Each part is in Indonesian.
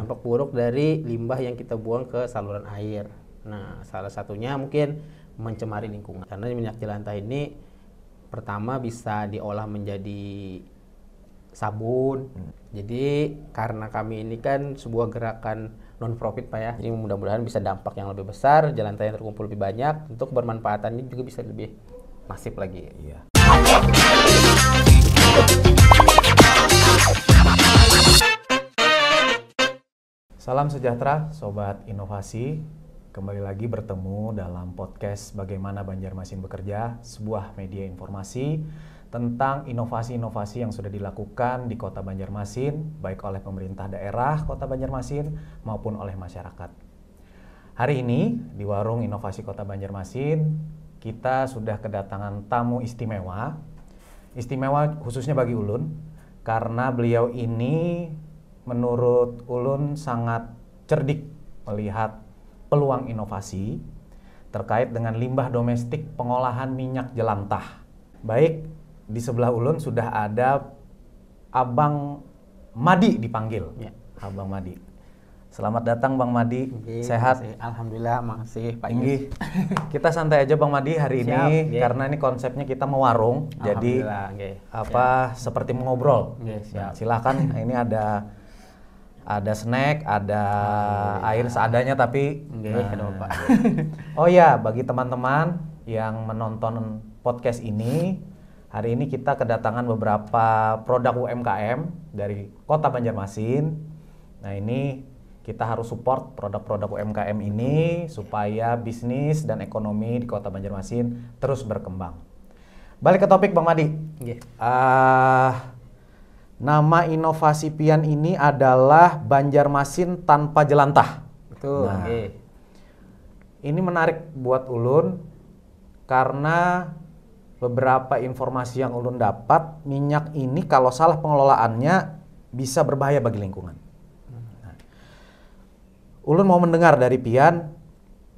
Dampak buruk dari limbah yang kita buang ke saluran air. Nah, salah satunya mungkin mencemari lingkungan. Karena minyak jelantah ini pertama bisa diolah menjadi sabun. Jadi karena kami ini kan sebuah gerakan non profit Pak ya. Jadi mudah-mudahan bisa dampak yang lebih besar, jelantah yang terkumpul lebih banyak, untuk bermanfaatannya juga bisa lebih masif lagi. Iya. Salam sejahtera, Sobat Inovasi. Kembali lagi bertemu dalam podcast Bagaimana Banjarmasin Bekerja, sebuah media informasi tentang inovasi-inovasi yang sudah dilakukan di Kota Banjarmasin, baik oleh pemerintah daerah Kota Banjarmasin maupun oleh masyarakat. Hari ini di Warung Inovasi Kota Banjarmasin, kita sudah kedatangan tamu istimewa. Istimewa khususnya bagi Ulun, karena beliau ini menurut Ulun sangat cerdik melihat peluang inovasi terkait dengan limbah domestik pengolahan minyak jelantah. Baik, di sebelah Ulun sudah ada Abang Madi dipanggil. Ya. Abang Madi. Selamat datang Bang Madi. Sehat? Makasih. Alhamdulillah, makasih Pak Inggih. Kita santai aja Bang Madi hari ini karena ini konsepnya kita mau warung. Jadi seperti mengobrol. Nah, silakan. Ini ada snack, ada air seadanya tapi Pak. Oh ya, bagi teman-teman yang menonton podcast ini, hari ini kita kedatangan beberapa produk UMKM dari Kota Banjarmasin. Nah, ini kita harus support produk-produk UMKM ini supaya bisnis dan ekonomi di Kota Banjarmasin terus berkembang. Balik ke topik Bang Madi. Nama inovasi Pian ini adalah Banjarmasin tanpa jelantah. Betul. Nah, ini menarik buat Ulun karena beberapa informasi yang Ulun dapat, minyak ini kalau salah pengelolaannya bisa berbahaya bagi lingkungan. Nah, Ulun mau mendengar dari Pian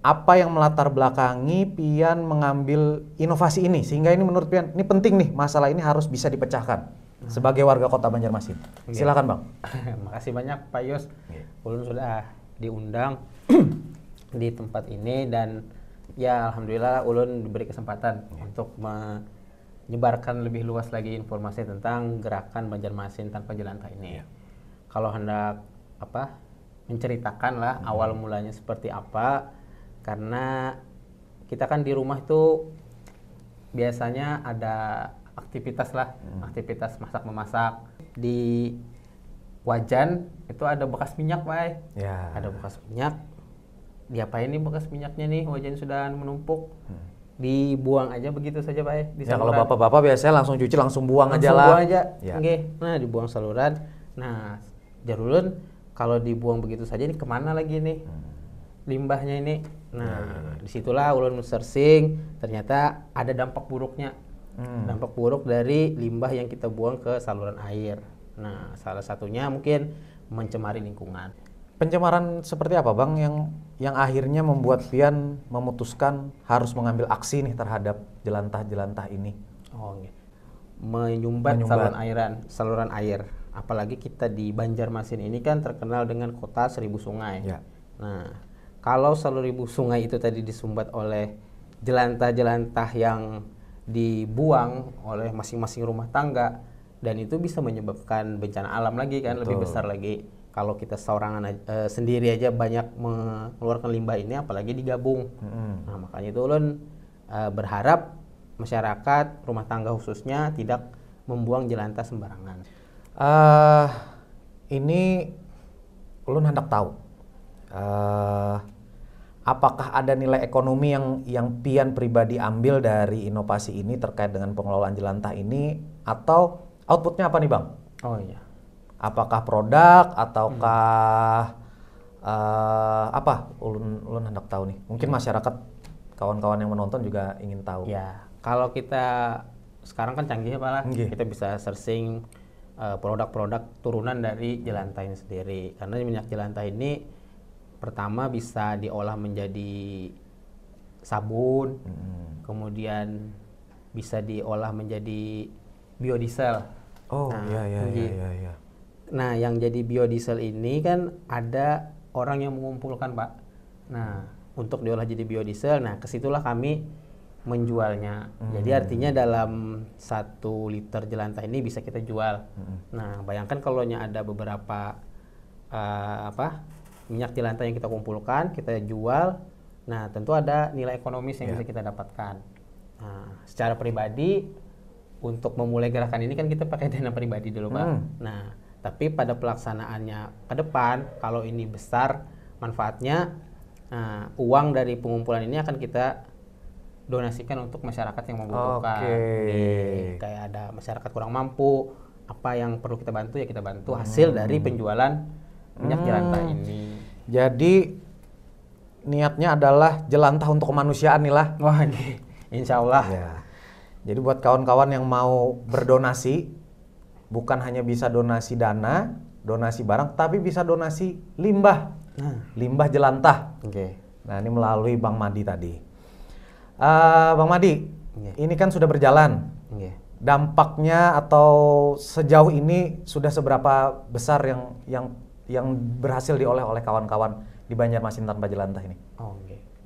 apa yang melatar belakangi Pian mengambil inovasi ini, sehingga ini menurut Pian ini penting nih, masalah ini harus bisa dipecahkan sebagai warga Kota Banjarmasin. Silakan Bang. Makasih banyak Pak Yus. Ulun sudah diundang di tempat ini dan ya alhamdulillah Ulun diberi kesempatan untuk menyebarkan lebih luas lagi informasi tentang gerakan Banjarmasin tanpa jelantah ini. Kalau hendak menceritakan lah awal mulanya seperti apa, karena kita kan di rumah itu biasanya ada aktivitas aktivitas masak-memasak. Di wajan itu ada bekas minyak, Pak. Ya. Ada bekas minyak. Diapain nih bekas minyaknya nih? Wajan sudah menumpuk. Dibuang aja begitu saja, Pak. Ya, kalau bapak-bapak biasanya langsung cuci, langsung buang aja lah. Buang aja. Ya. Nah, dibuang saluran. Nah, jarulun kalau dibuang begitu saja ini kemana lagi nih? Limbahnya ini. Nah, disitulah ulun searching, ternyata ada dampak buruknya. Dampak buruk dari limbah yang kita buang ke saluran air. Nah, salah satunya mungkin mencemari lingkungan. Pencemaran seperti apa Bang yang akhirnya membuat Pian memutuskan harus mengambil aksi nih terhadap jelantah-jelantah ini? Menyumbat saluran air. Apalagi kita di Banjarmasin ini kan terkenal dengan kota 1000 sungai. Ya. Nah, kalau 1000 sungai itu tadi disumbat oleh jelantah-jelantah yang dibuang oleh masing-masing rumah tangga, dan itu bisa menyebabkan bencana alam lagi kan. Betul. Lebih besar lagi kalau kita seorangan sendiri aja banyak mengeluarkan limbah ini, apalagi digabung. Nah, makanya itu ulun berharap masyarakat rumah tangga khususnya tidak membuang jelantah sembarangan. Ini ulun hendak tahu apakah ada nilai ekonomi yang Pian pribadi ambil dari inovasi ini terkait dengan pengelolaan jelantah ini, atau outputnya apa nih Bang? Apakah produk ataukah apa? Ulun hendak tahu nih. Mungkin masyarakat, kawan-kawan yang menonton juga ingin tahu. Ya, kalau kita sekarang kan canggih ya Pak lah. Kita bisa searching produk-produk turunan dari jelantah ini sendiri. Karena minyak jelantah ini pertama bisa diolah menjadi sabun, kemudian bisa diolah menjadi biodiesel. Oh, iya. Nah, yang jadi biodiesel ini kan ada orang yang mengumpulkan, Pak. Nah, untuk diolah jadi biodiesel, nah kesitulah kami menjualnya. Jadi artinya dalam 1 liter jelantah ini bisa kita jual. Nah, bayangkan kalau ada beberapa minyak jelantah yang kita kumpulkan, kita jual. Nah, tentu ada nilai ekonomis yang bisa kita dapatkan. Nah, secara pribadi untuk memulai gerakan ini kan kita pakai dana pribadi dulu, Pak. Nah, tapi pada pelaksanaannya ke depan, kalau ini besar manfaatnya, uang dari pengumpulan ini akan kita donasikan untuk masyarakat yang membutuhkan. Kayak ada masyarakat kurang mampu, apa yang perlu kita bantu ya kita bantu hasil dari penjualan minyak jelantah ini. Jadi niatnya adalah jelantah untuk kemanusiaan nih lah. Wah, insya Allah. Ya. Jadi buat kawan-kawan yang mau berdonasi, bukan hanya bisa donasi dana, donasi barang, tapi bisa donasi limbah, limbah jelantah. Nah, ini melalui Bang Madi tadi. Bang Madi, ini kan sudah berjalan. Dampaknya atau sejauh ini sudah seberapa besar yang berhasil diolah oleh kawan-kawan di Banjarmasin Tanpa Jelantah ini?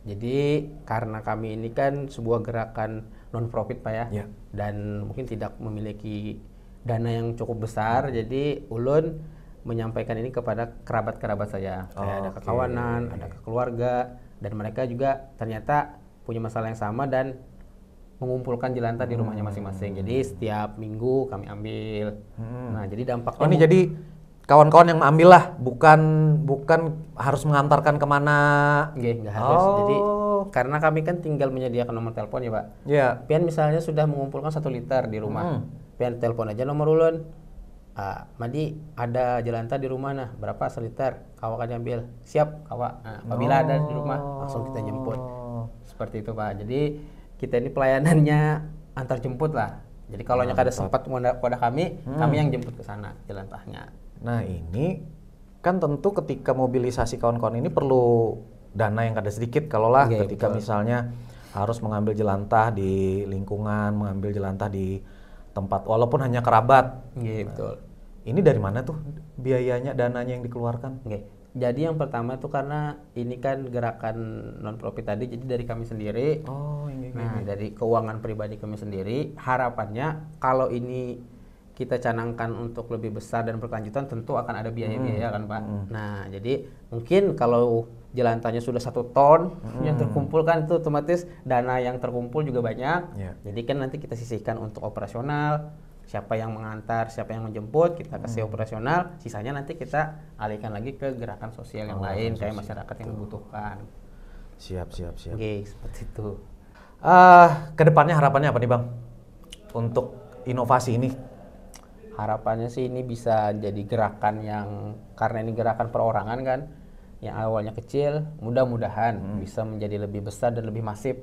Jadi karena kami ini kan sebuah gerakan non profit, Pak ya, dan mungkin tidak memiliki dana yang cukup besar, jadi ulun menyampaikan ini kepada kerabat-kerabat saya. Kayak ada kekawanan, ada keluarga, dan mereka juga ternyata punya masalah yang sama dan mengumpulkan jelantah di rumahnya masing-masing. Jadi setiap minggu kami ambil. Nah, jadi dampaknya. Ini jadi kawan-kawan yang mengambil lah, bukan harus mengantarkan kemana. Nggak harus. Jadi karena kami kan tinggal menyediakan nomor telepon ya, Pak. Pian misalnya sudah mengumpulkan 1 liter di rumah. Pian telepon aja nomor ulun. Madi ada jelantah di rumah, nah berapa 1 liter? Kawa kan ambil. Siap, kawa. Nah, apabila ada di rumah langsung kita jemput. Seperti itu, Pak. Jadi kita ini pelayanannya antar jemput lah. Jadi kalau ada sempat pada kami yang jemput ke sana jelantahnya. Nah, ini kan tentu ketika mobilisasi kawan-kawan ini perlu dana yang kada sedikit kalaulah ketika misalnya harus mengambil jelantah di lingkungan, mengambil jelantah di tempat walaupun hanya kerabat. Betul. Ini dari mana tuh biayanya, dananya yang dikeluarkan? Jadi yang pertama itu karena ini kan gerakan non profit tadi, jadi dari kami sendiri. Dari keuangan pribadi kami sendiri, harapannya kalau ini kita canangkan untuk lebih besar dan berkelanjutan, tentu akan ada biaya-biaya kan, Pak. Nah, jadi mungkin kalau jelantahnya sudah 1 ton yang terkumpul kan, itu otomatis dana yang terkumpul juga banyak. Jadi kan nanti kita sisihkan untuk operasional. Siapa yang mengantar, siapa yang menjemput, kita kasih operasional, sisanya nanti kita alihkan lagi ke gerakan sosial yang lain, kayak masyarakat yang membutuhkan. Siap. Seperti itu. Kedepannya harapannya apa nih, Bang? Untuk inovasi ini? Harapannya sih ini bisa jadi gerakan yang, karena ini gerakan perorangan kan, yang awalnya kecil, mudah-mudahan bisa menjadi lebih besar dan lebih masif.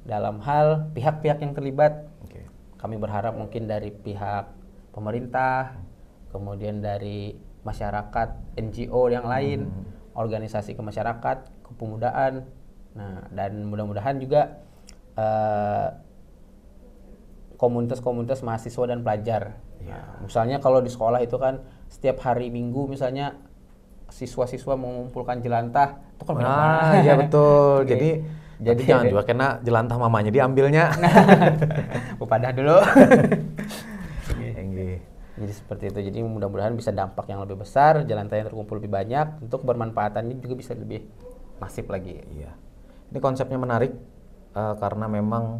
Dalam hal pihak-pihak yang terlibat. Kami berharap mungkin dari pihak pemerintah, kemudian dari masyarakat, NGO yang lain, organisasi kemasyarakatan, kepemudaan. Nah, dan mudah-mudahan juga komunitas-komunitas mahasiswa dan pelajar. Nah, misalnya kalau di sekolah itu kan setiap hari Minggu misalnya siswa-siswa mengumpulkan jelantah, itu kan banyak. Iya betul. Jadi jangan juga kena jelantah mamanya diambilnya. Pupadah dulu. Jadi seperti itu. Jadi mudah-mudahan bisa dampak yang lebih besar, jelantah yang terkumpul lebih banyak, untuk bermanfaatannya juga bisa lebih masif lagi. Iya. Ini konsepnya menarik karena memang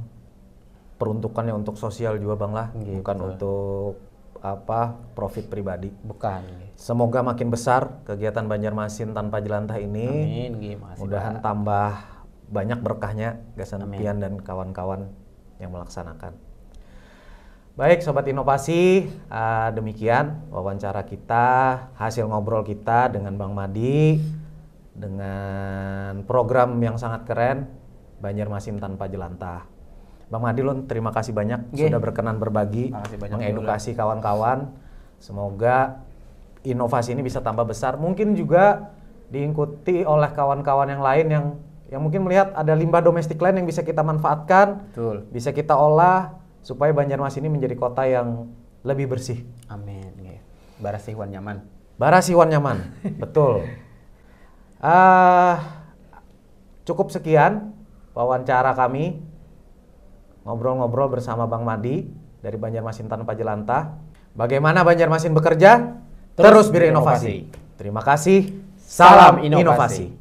peruntukannya untuk sosial juga, Bang lah, bukan untuk profit pribadi. Bukan. Semoga makin besar kegiatan Banjarmasin Tanpa Jelantah ini. Amin. Mudahan tambah banyak berkahnya Gasan Pian dan kawan-kawan yang melaksanakan. Baik Sobat Inovasi, demikian wawancara kita, hasil ngobrol kita dengan Bang Madi, dengan program yang sangat keren, Banjarmasin Tanpa Jelantah. Bang Madi, terima kasih banyak sudah berkenan berbagi, mengedukasi kawan-kawan. Semoga inovasi ini bisa tambah besar, mungkin juga diikuti oleh kawan-kawan yang lain yang mungkin melihat ada limbah domestik lain yang bisa kita manfaatkan, bisa kita olah supaya Banjarmasin ini menjadi kota yang lebih bersih. Amin. Barasiwan nyaman. Barasiwan nyaman, betul. Cukup sekian wawancara kami ngobrol-ngobrol bersama Bang Madi dari Banjarmasin Tanpa Jelantah. Bagaimana Banjarmasin bekerja? Terus berinovasi. Terima kasih. Salam inovasi.